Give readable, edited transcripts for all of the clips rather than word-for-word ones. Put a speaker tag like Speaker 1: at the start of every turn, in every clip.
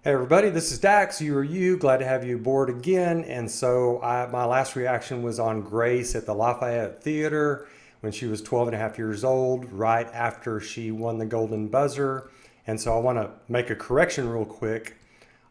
Speaker 1: Hey everybody, this is Dax, you or you, glad to have you aboard again. And so my last reaction was on Grace at the Lafayette Theater when she was 12 and a half years old, right after she won the Golden Buzzer. And so I want to make a correction real quick.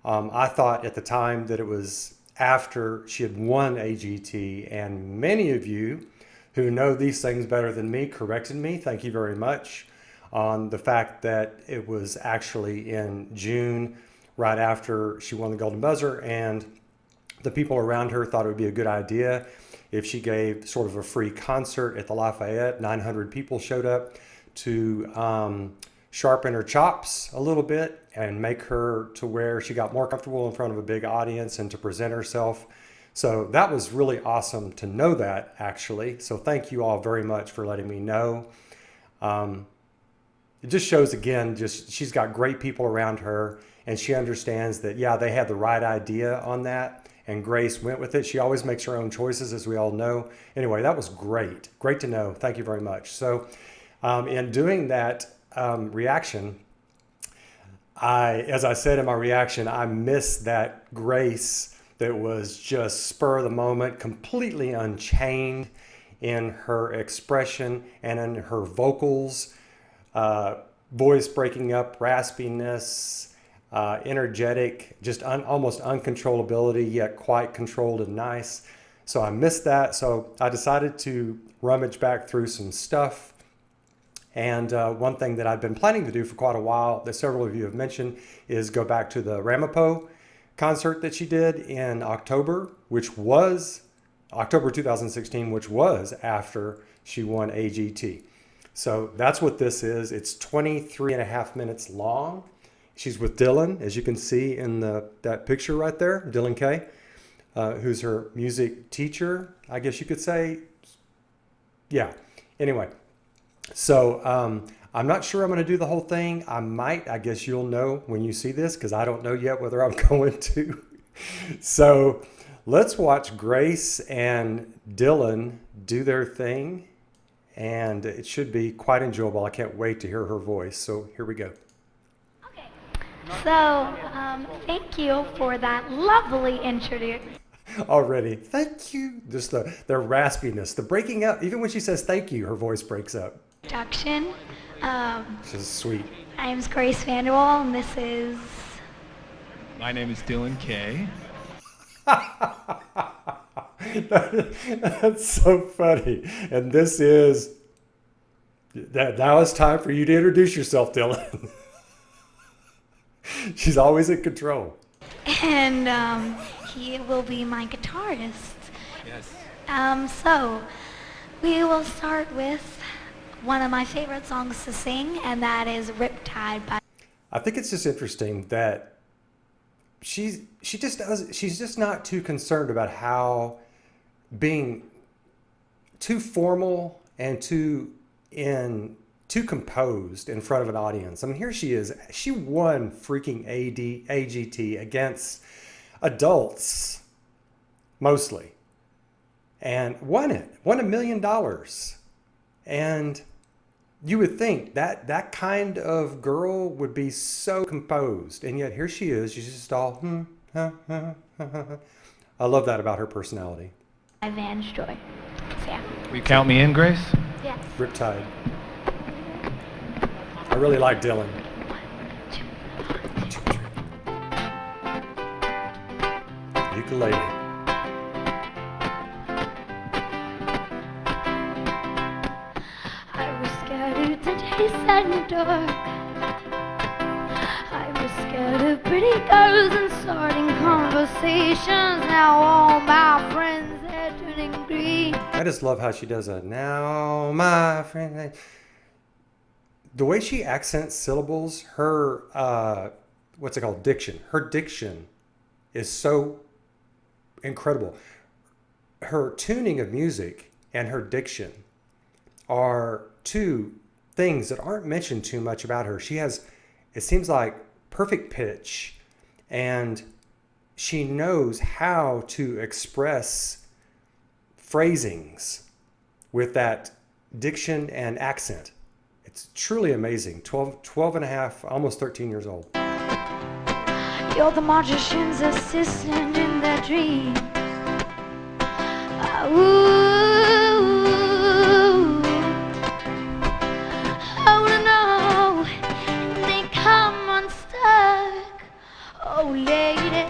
Speaker 1: I thought at the time that it was after she had won AGT, and many of you who know these things better than me corrected me. Thank you very much on the fact that it was actually in June, right after she won the Golden Buzzer, and the people around her thought it would be a good idea if she gave sort of a free concert at the Lafayette. 900 people showed up to sharpen her chops a little bit and make her to where she got more comfortable in front of a big audience and to present herself. So that was really awesome to know that, actually. So thank you all very much for letting me know. It just shows again, just she's got great people around her, and she understands that, yeah, they had the right idea on that, and Grace went with it. She always makes her own choices, as we all know. Anyway, that was great. Great to know. Thank you very much. So in doing that reaction, as I said in my reaction, I missed that Grace that was just spur of the moment, completely unchained in her expression and in her vocals, voice breaking up, raspiness, energetic, just almost uncontrollability, yet quite controlled and nice. So I missed that. So I decided to rummage back through some stuff. And one thing that I've been planning to do for quite a while, that several of you have mentioned, is go back to the Ramapo concert that she did in October, which was October 2016, which was after she won AGT. So that's what this is. It's 23 and a half minutes long. She's with Dylan, as you can see in that picture right there, Dylan K, who's her music teacher, I guess you could say. Yeah, anyway. So I'm not sure I'm going to do the whole thing. I might. I guess you'll know when you see this, because I don't know yet whether I'm going to. So let's watch Grace and Dylan do their thing, and it should be quite enjoyable. I can't wait to hear her voice. So here we go.
Speaker 2: Okay. So thank you for that lovely introduction.
Speaker 1: Already, thank you. Just the raspiness, the breaking up. Even when she says thank you, her voice breaks up. This is sweet.
Speaker 2: My name is Grace Vanderwaal, and this is...
Speaker 3: My name is Dylan K.
Speaker 1: That's so funny. And this is... Now it's time for you to introduce yourself, Dylan. She's always in control.
Speaker 2: And he will be my guitarist.
Speaker 3: Yes.
Speaker 2: So we will start with one of my favorite songs to sing, and that is Riptide by...
Speaker 1: I think it's just interesting that she's just not too concerned about how being too formal and too composed in front of an audience. I mean, here she is. She won freaking AGT against adults, mostly, and won $1 million. And you would think that that kind of girl would be so composed, and yet here she is. She's just all I love that about her personality.
Speaker 2: Van's Joy. So, yeah.
Speaker 3: Will you count me in, Grace?
Speaker 2: Yes.
Speaker 1: Riptide. I really like Dylan. Ukulele.
Speaker 2: I was scared to taste in the dark. I was scared of pretty girls and starting conversations. Now all my friends are turning green.
Speaker 1: I just love how she does a now, my friend. The way she accents syllables, her, what's it called? Diction. Her diction is so incredible. Her tuning of music and her diction are two things that aren't mentioned too much about her. She has, it seems like, perfect pitch, and she knows how to express phrasings with that diction and accent. It's truly amazing. 12 and a half, almost 13 years old.
Speaker 2: You're the magician's assistant in their dream. Ooh, oh no, they come unstuck. Oh lady,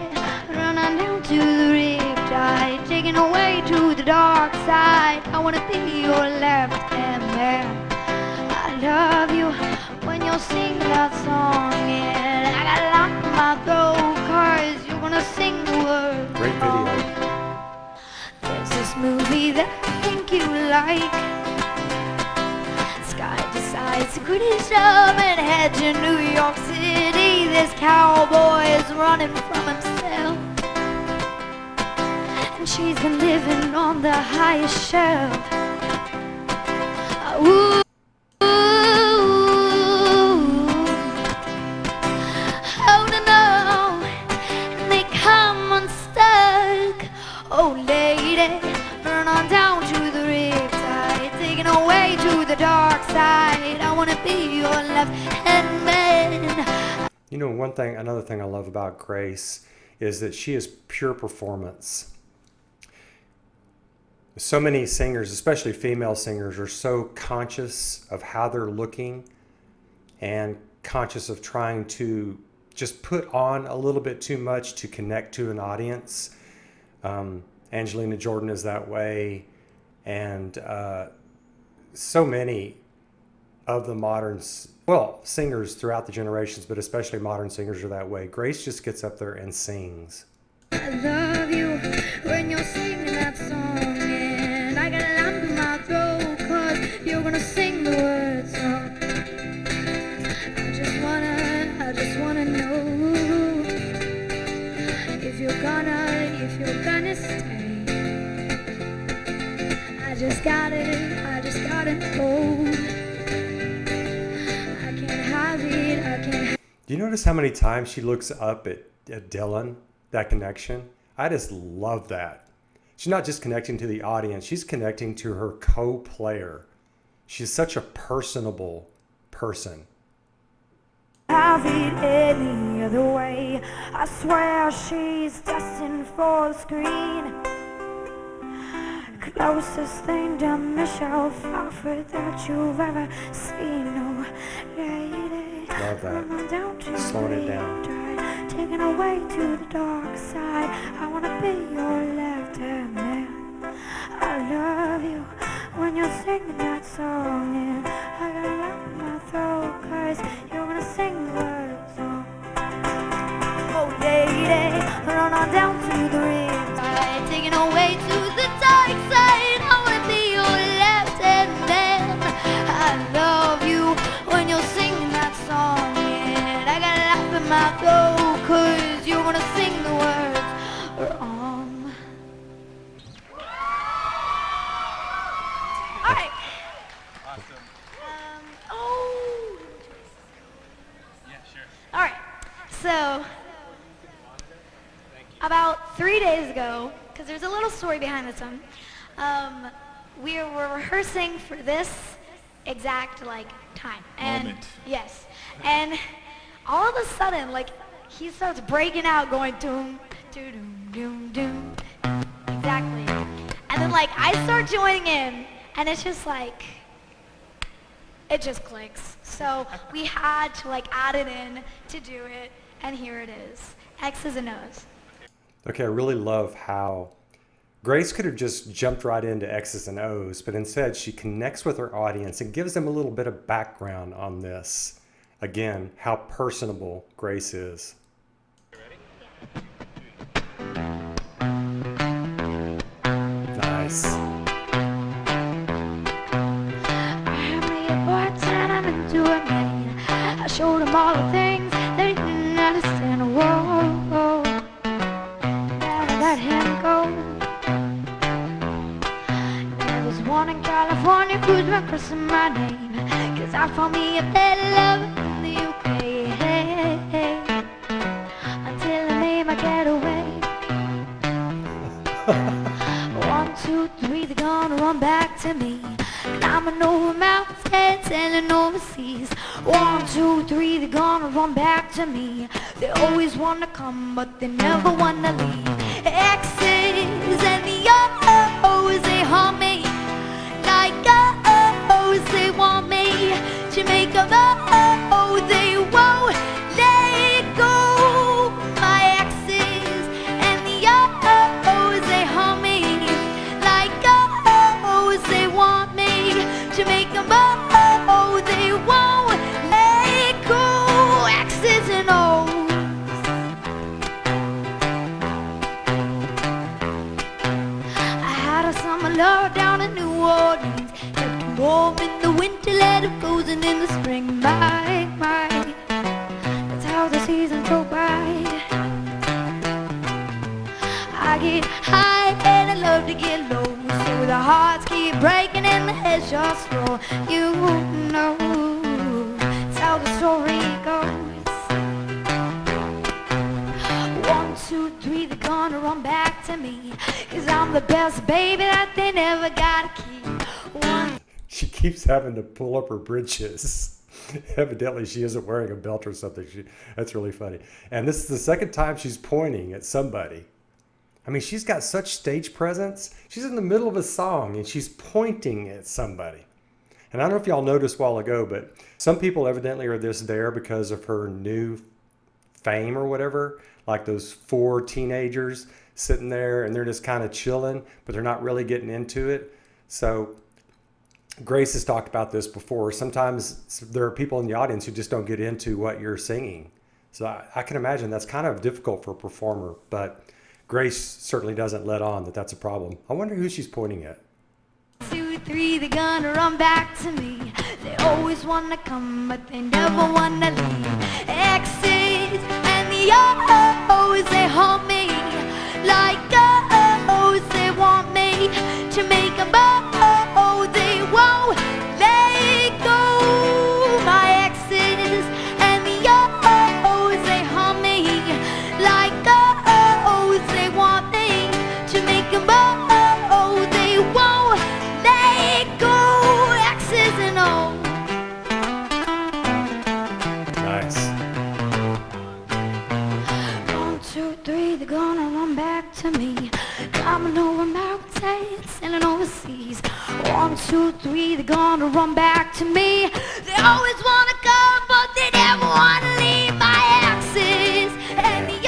Speaker 2: run on down to the riptide, taken away to the dark side. I wanna be your left hand man. I love you when you sing that song, and I got lump in my throat 'cause you're gonna sing the words.
Speaker 1: Great video.
Speaker 2: There's this movie that I think you like. This guy decides to quit his job and head to New York City. This cowboy is running from himself, and she's been living on the highest shelf. Ooh. Oh lady, run on down to the riptide, taken away to the dark side. I wanna be your left-hand man.
Speaker 1: You know, another thing I love about Grace is that she is pure performance. So many singers, especially female singers, are so conscious of how they're looking and conscious of trying to just put on a little bit too much to connect to an audience. Angelina Jordan is that way, and so many of the modern, singers throughout the generations, but especially modern singers are that way. Grace just gets up there and sings.
Speaker 2: I love you when you're singing that song, and I got a lump in my throat 'cause you're gonna sing the words. I just wanna know if you're gonna stay. I just gotta know. I can't have it, I can't.
Speaker 1: Do you notice how many times she looks up at Dylan? That connection? I just love that. She's not just connecting to the audience, she's connecting to her co-player. She's such a personable person.
Speaker 2: Have it any other way. I swear she's destined for the screen. Closest thing to Michelle Pfeiffer that you've ever seen. Oh, lady,
Speaker 1: Love that.
Speaker 2: down to
Speaker 1: Slowing it down.
Speaker 2: Taken away to the dark side. I wanna be your left-hand man. I love you when you're singing that song, and I got a lump in my throat 'cause you're gonna sing the words. Oh lady, run on down to the riptide, taken away to the dark side. I wanna be your left-hand man. I love you when you're singing that song, and I got a lump in my throat 'cause you're gonna sing the words wrong. All right.
Speaker 3: Awesome.
Speaker 2: Oh.
Speaker 3: Yeah, sure.
Speaker 2: All right. So, about 3 days ago, because there's a little story behind this one, we were rehearsing for this exact time. And
Speaker 3: Moment.
Speaker 2: yes. And all of a sudden, he starts breaking out, going doom, doom, doom, doom. Exactly. And then I start joining in, and it's just it just clicks. So we had to add it in to do it, and here it is. X's and O's.
Speaker 1: Okay, I really love how Grace could have just jumped right into X's and O's, but instead she connects with her audience and gives them a little bit of background on this. Again, how personable Grace is. Nice.
Speaker 2: I showed him all the things that he didn't understand. Whoa, never let him go. There was one in California who's been cursing my name, 'cause I found me a better love in the UK. Until I made my getaway. 1, 2, 3, they're gonna run back to me. Climbing over mountains, sailing overseas. 1, 2, 3, they're gonna run back to me. They always wanna come, but they never wanna leave. Exes and the O's, they haunt me like O's. They want me to make them they won't let go. My exes and the O's, they haunt me like O's. They want me to make them they won't let go. Exes and O's. I had a summer love down in New Orleans. Kept him warm in the winter, let him frozen in the spring. My, that's how the seasons go by. I get high and I love to get low, so the hearts keep breaking and the heads just roll. You know, that's how the story goes. 1, 2, 3, they're gonna run back to me, 'cause I'm the best baby that they never gotta keep. One.
Speaker 1: She keeps having to pull up her britches. Evidently, she isn't wearing a belt or something. That's really funny. And this is the second time she's pointing at somebody. I mean, she's got such stage presence. She's in the middle of a song and she's pointing at somebody. And I don't know if y'all noticed a while ago, but some people evidently are just there because of her new fame or whatever. Like those 4 teenagers sitting there and they're just kind of chilling, but they're not really getting into it. So Grace has talked about this before. Sometimes there are people in the audience who just don't get into what you're singing. So I can imagine that's kind of difficult for a performer, but Grace certainly doesn't let on that that's a problem. I wonder who she's pointing at.
Speaker 2: 2, 3, they're gonna run back to me. They always wanna come, but they never wanna leave. Exes and the O's, they haunt me like O's. They want me to make them they won't let go. My exes and the O's, they haunt me like O's. They want me to make them they won't let go. Exes and O's.
Speaker 1: Nice.
Speaker 2: 1, 2, 3, they're gonna run back to me. Coming over mountains, sailing overseas. 1, 2, 3, they're gonna run back to me. They always wanna come, but they never wanna leave. My exes and the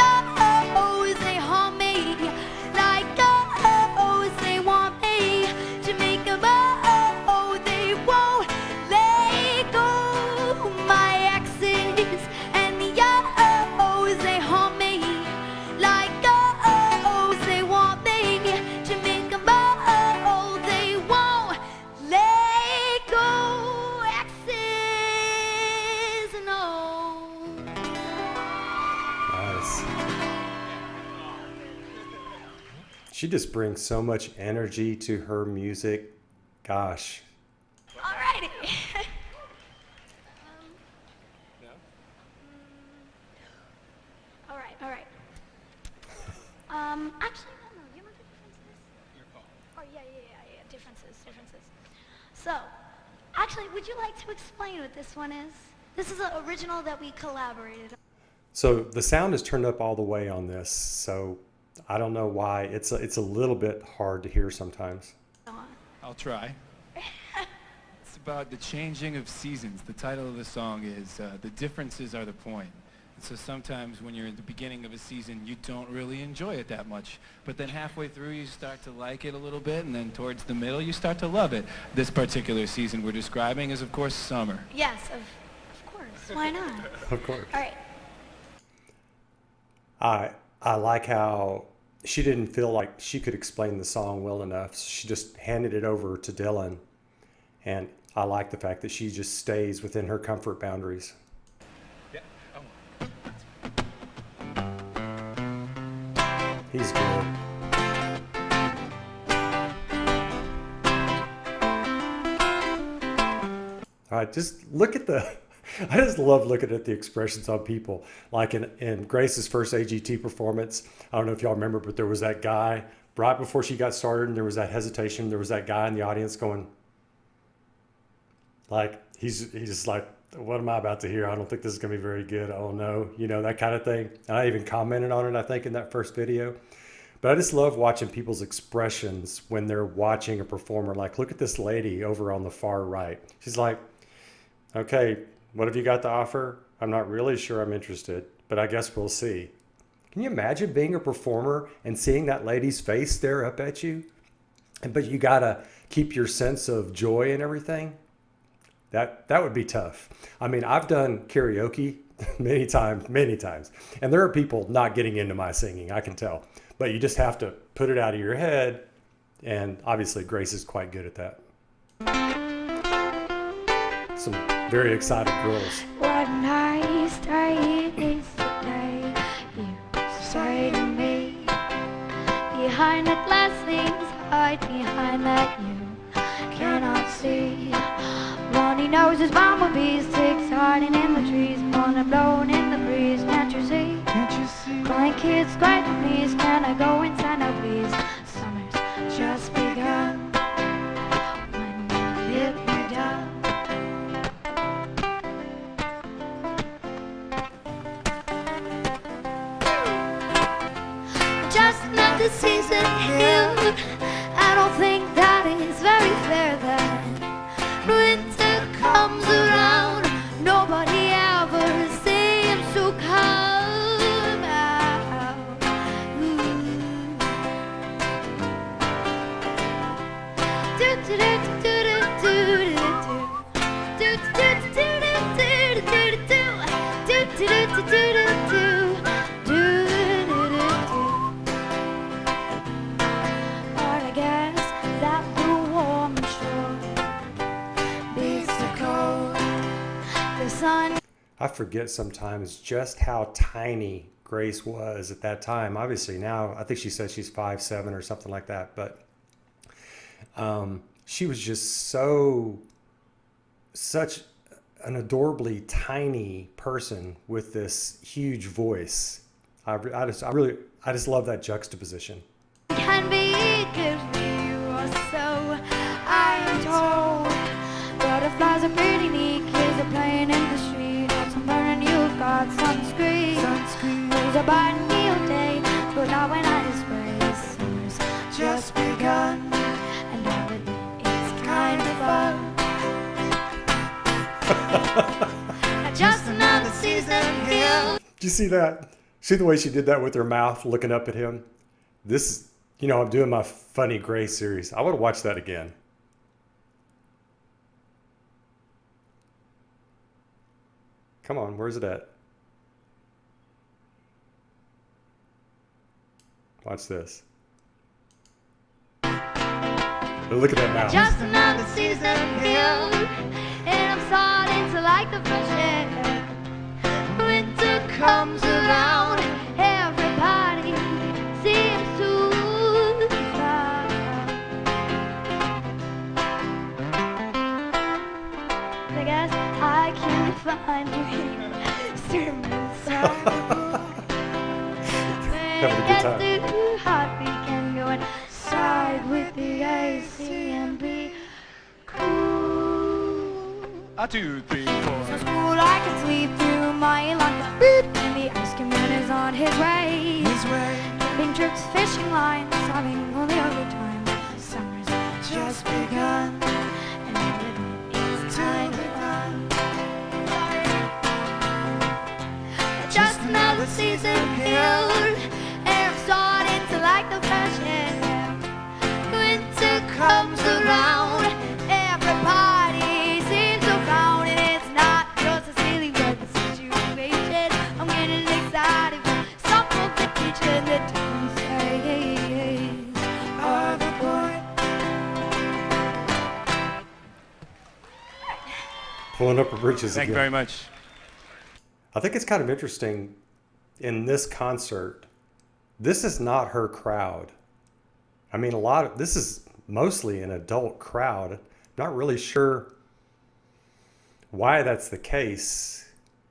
Speaker 2: O's, they haunt me like O's. They want me to make them they won't let go. My exes and the O's, they haunt me like O's. They want me to make them they won't let go. Exes and O's.
Speaker 1: Nice. She just brings so much energy to her music. Gosh.
Speaker 2: Alrighty. All right. Actually, no. You know the differences?
Speaker 3: Your call.
Speaker 2: Oh, yeah. Differences. So, actually, would you like to explain what this one is? This is an original that we collaborated on.
Speaker 1: So the sound is turned up all the way on this. So I don't know why. It's a little bit hard to hear sometimes.
Speaker 3: I'll try. It's about the changing of seasons. The title of the song is The Differences Are the Point. And so sometimes when you're at the beginning of a season, you don't really enjoy it that much. But then halfway through, you start to like it a little bit, and then towards the middle, you start to love it. This particular season we're describing is, of course, summer.
Speaker 2: Yes, of course. Why not?
Speaker 1: Of course.
Speaker 2: All right.
Speaker 1: I like how she didn't feel like she could explain the song well enough. So she just handed it over to Dylan. And I like the fact that she just stays within her comfort boundaries.
Speaker 3: Yeah.
Speaker 1: He's good. All right, just look at the... I just love looking at the expressions on people. Like in Grace's first AGT performance, I don't know if y'all remember, but there was that guy right before she got started, and there was that hesitation. There was that guy in the audience going, like, he's just like, what am I about to hear? I don't think this is going to be very good. Oh no, you know, that kind of thing. And I even commented on it, I think, in that first video. But I just love watching people's expressions when they're watching a performer. Like, look at this lady over on the far right. She's like, okay, what have you got to offer? I'm not really sure I'm interested, but I guess we'll see. Can you imagine being a performer and seeing that lady's face stare up at you? But you got to keep your sense of joy and everything. That would be tough. I mean, I've done karaoke many times. And there are people not getting into my singing, I can tell. But you just have to put it out of your head. And obviously, Grace is quite good at that. Some very excited girls.
Speaker 2: What nice day is today, you say to me. Behind the glass things hide behind that you cannot see. Runny noses, bumblebees, ticks hiding in the trees, morning blowing in the breeze. Can't you see? Can't you see? Crying kids, scrape the knees. Can I go inside now, please? Summer's just begun. When you hit me down. Just another season here. I don't think that is very fair that winter comes around, nobody ever seems to come out. Do do do do do do do do do do do do do do do do do do do. But I guess that the warm shore beats the cold. The sun.
Speaker 1: I forget sometimes just how tiny Grace was at that time. Obviously now, I think she said she's 5'7" or something like that. But she was just such an adorably tiny person with this huge voice. I just love that juxtaposition.
Speaker 2: Can be good for you or so, I am told. Butterflies are pretty neat, kids are playing in the street. Got some burning, you've got sunscreen. There's a biting me all day, but not when I spray. Summer's just begun, and all it is kind of fun. Just another season here.
Speaker 1: Did you see that? See the way she did that with her mouth looking up at him? This, you know, I'm doing my Funny Grace series. I want to watch that again. Come on, where's it at? Watch this. Look at that mouth.
Speaker 2: Just another season here, and I'm starting to like the fresh air. Winter comes around, everybody seems to stop. I guess I can finally sing this song. When it gets too hot, we can go inside with the AC and be cool.
Speaker 3: 1, 2, 3, 4.
Speaker 2: So school, I can sleep through my lunch. Beep, and the ice cream man is on his way. Camping trips, fishing lines, having all the overtime. Summer's just begun, and all it is time to run. Just another season here, and I'm starting to like the fresh air. Winter comes around, everybody seems to frown, and it's not just a silly weather situation. I'm getting excited for some of the teachers that don't say are the boy.
Speaker 1: Pulling up her britches
Speaker 3: Thank you
Speaker 1: again.
Speaker 3: very much.
Speaker 1: I think it's kind of interesting in this concert. This is not her crowd. I mean, this is mostly an adult crowd. Not really sure why that's the case.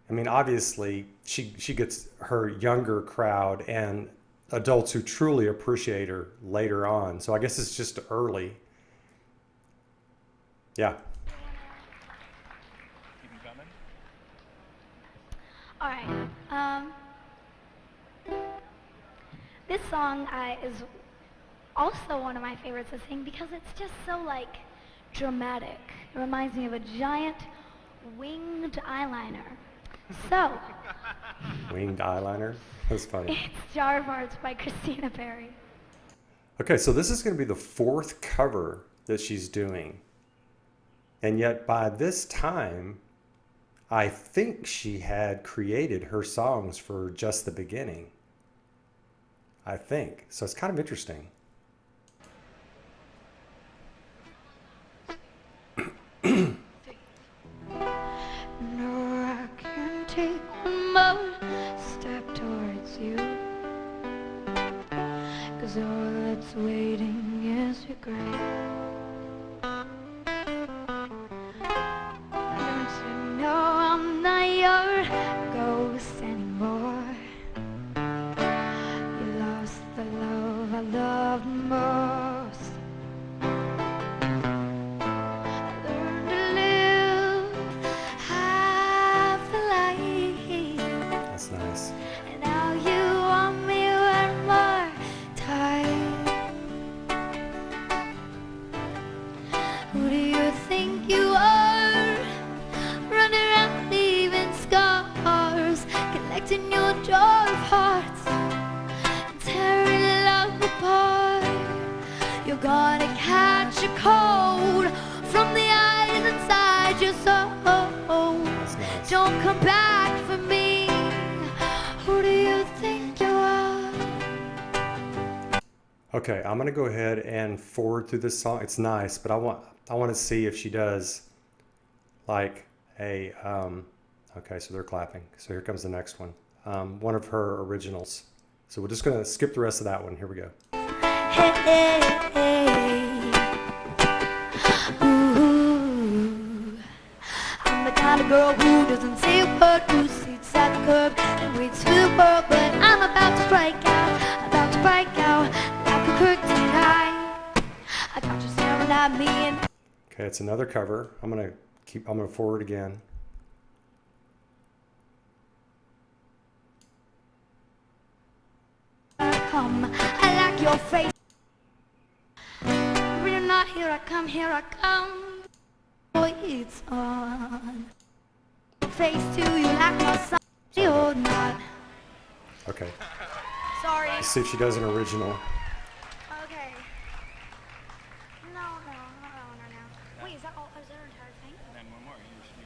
Speaker 1: I mean, obviously, she gets her younger crowd and adults who truly appreciate her later on. So I guess it's just early. Yeah.
Speaker 3: Keep 'em coming.
Speaker 2: All right. This song is also one of my favorites to sing because it's just so like dramatic. It reminds me of a giant winged eyeliner. So,
Speaker 1: Winged eyeliner? That's funny.
Speaker 2: it's Jar of Hearts by Christina Perri.
Speaker 1: Okay, so this is going to be the fourth cover that she's doing. And yet by this time, I think she had created her songs for Just the Beginning. I think. So it's kind of interesting.
Speaker 2: No, I can't take one more step towards you, 'cause all that's waiting is regret. Don't you know I'm not your ghost anymore? You lost the love I loved most. I learned to live half a life,
Speaker 1: That's nice.
Speaker 2: and now you want me one more time. Who do you think you are? Running around leaving scars, collecting your jar of hearts, and tearing love apart. You're gonna catch a cold from the eyes inside your soul.
Speaker 1: That's nice.
Speaker 2: Don't come back for me. Who do you think you are?
Speaker 1: Okay, I'm going to go ahead and forward through this song. It's nice, but I want to see if she does like a okay, so they're clapping. So here comes the next one. One of her originals. So we're just going to skip the rest of that one. Here we go.
Speaker 2: Hey, hey, hey. Ooh, I'm the kind of girl who doesn't say a word, who sits at the curb and waits for the world. But I'm about to break out like a curtain high. I got you staring at me and
Speaker 1: Okay, it's another cover. I'm going to forward again.
Speaker 2: come. I like your face. When you're not here, I come, here I come. Boy, it's on. Face to you like my son or not.
Speaker 1: Okay,
Speaker 2: Sorry.
Speaker 1: let's see if she does an original.
Speaker 2: Okay. No. Wait, is that all? Is that our entire thing?
Speaker 3: And then one more. You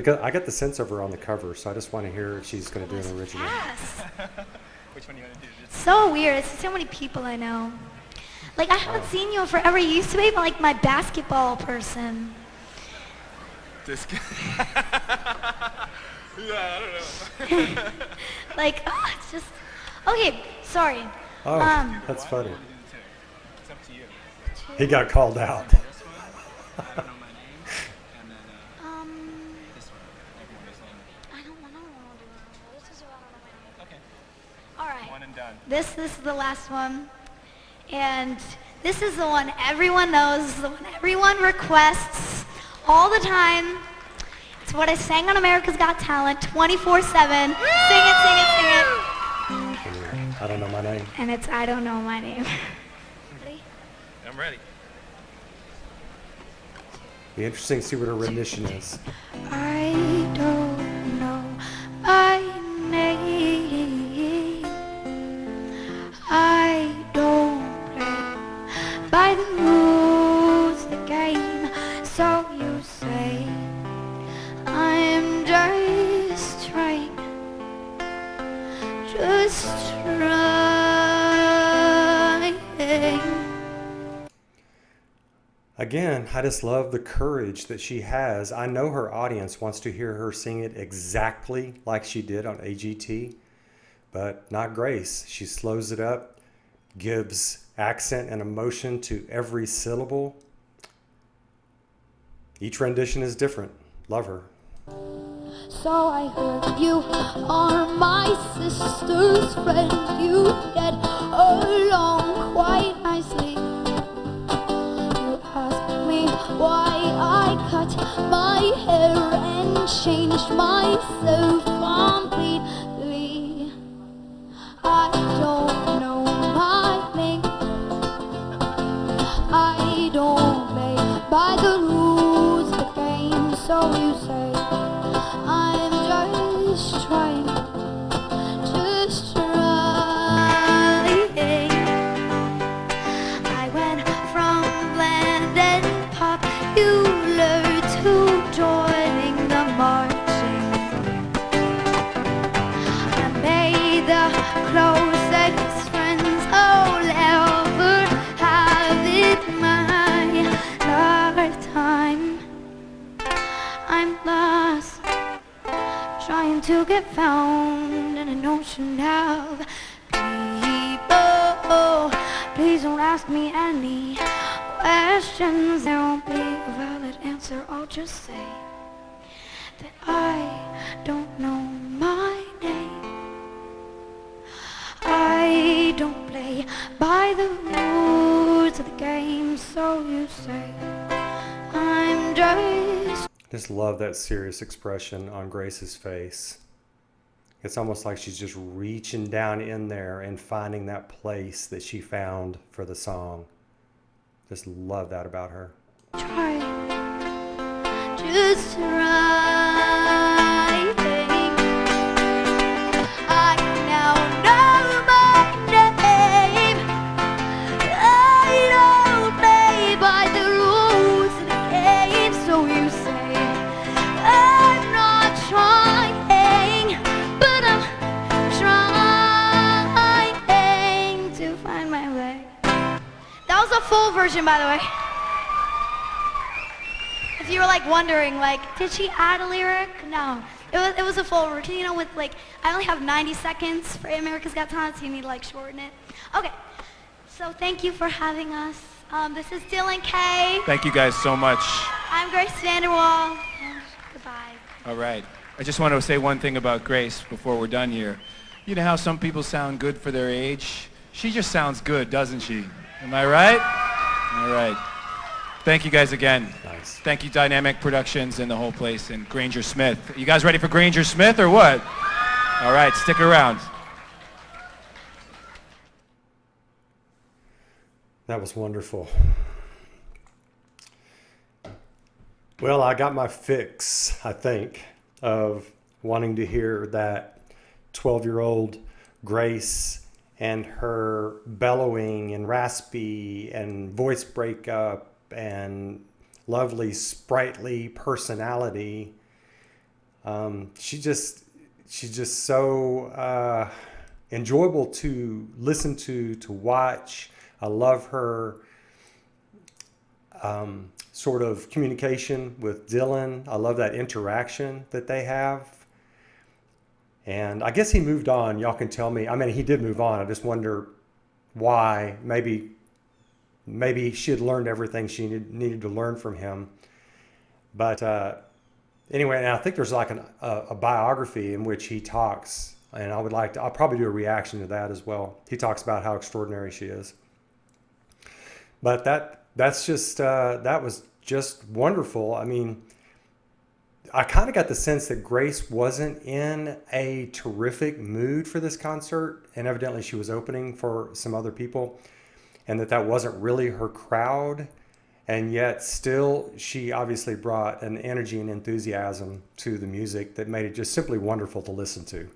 Speaker 3: hit.
Speaker 1: So I got the sense of her on the cover, so I just want to hear if she's going to do an original.
Speaker 2: Yes.
Speaker 3: Which one do you want to do? Just
Speaker 2: So weird. It's so many people I know. Like I haven't seen you in forever. You used to be like my basketball person.
Speaker 3: this guy. Yeah, I don't know.
Speaker 2: Like, it's just okay. Sorry.
Speaker 1: Oh,
Speaker 2: Um,
Speaker 1: that's funny.
Speaker 3: It's up to you.
Speaker 1: He got called out.
Speaker 3: This one, I don't know my name, and then this one, everyone is named.
Speaker 2: I don't want to do this. Is what I don't know my name.
Speaker 3: Okay,
Speaker 2: All right.
Speaker 3: one and done.
Speaker 2: This is the last one, and this is the one everyone knows. The one everyone requests all the time. It's what I sang on America's Got Talent 24/7. Sing it, sing it, sing it.
Speaker 1: I don't know my name.
Speaker 2: And it's I don't know my name. Ready?
Speaker 3: I'm ready.
Speaker 1: Be interesting to see what her rendition is.
Speaker 2: I don't know my name. I don't play by the rules of the game. So you say I'm just trying. Just trying.
Speaker 1: Again, I just love the courage that she has. I know her audience wants to hear her sing it exactly like she did on AGT, but not Grace. She slows it up, gives accent and emotion to every syllable. Each rendition is different. Love her.
Speaker 2: So I heard you are my sister's friend. You get along quite nicely. You asked me why I cut my hair and changed myself completely. I don't know my name. I don't play by the rules of the game, so you say. I'm just trying, just trying. I went from bland and popular to joining the marching. I made the closest friends I'll ever have in my lifetime. I'm lost, trying to get found in an ocean of people. Please don't ask me any questions. There won't be a valid answer. I'll just say that I don't know my name. I don't play by the rules of the game, so you say. I'm
Speaker 1: Just love that serious expression on Grace's face. It's almost like she's just reaching down in there and finding that place that she found for the song. Just love that about her.
Speaker 2: trying, just trying. I now know my name. I don't play by the rules of the game, so you say. I'm not trying, but I'm trying to find my way. That was a full version, by the way. If you were like wondering, like, did she add a lyric? No, it was a full version. You know, with like, I only have 90 seconds for America's Got Talent, so you need to like shorten it. Okay, so thank you for having us. This is Dylan K.
Speaker 3: Thank you guys so much.
Speaker 2: I'm Grace Vanderwaal. And goodbye.
Speaker 3: All right. I just want to say one thing about Grace before we're done here. You know how some people sound good for their age? She just sounds good, doesn't she? Am I right? All right. Thank you guys again.
Speaker 1: Nice.
Speaker 3: Thank you, Dynamic Productions and the whole place, and Granger Smith. You guys ready for Granger Smith or what? All right, stick around.
Speaker 1: That was wonderful. Well, I got my fix, I think, of wanting to hear that 12-year-old Grace and her bellowing and raspy and voice breakup and lovely, sprightly personality. She's just so enjoyable to listen to watch. I love her sort of communication with Dylan. I love that interaction that they have. And I guess he moved on. Y'all can tell me. I mean, he did move on. I just wonder why. Maybe she had learned everything she needed to learn from him. But anyway, and I think there's like a biography in which he talks, and I'll probably do a reaction to that as well. He talks about how extraordinary she is. But that was just wonderful. I mean, I kind of got the sense that Grace wasn't in a terrific mood for this concert, and evidently she was opening for some other people, and that wasn't really her crowd. And yet still, she obviously brought an energy and enthusiasm to the music that made it just simply wonderful to listen to.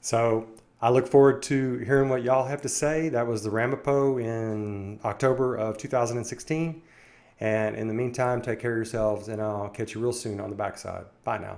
Speaker 1: So I look forward to hearing what y'all have to say. That was the Ramapo in October of 2016. And in the meantime, take care of yourselves, and I'll catch you real soon on the backside. Bye now.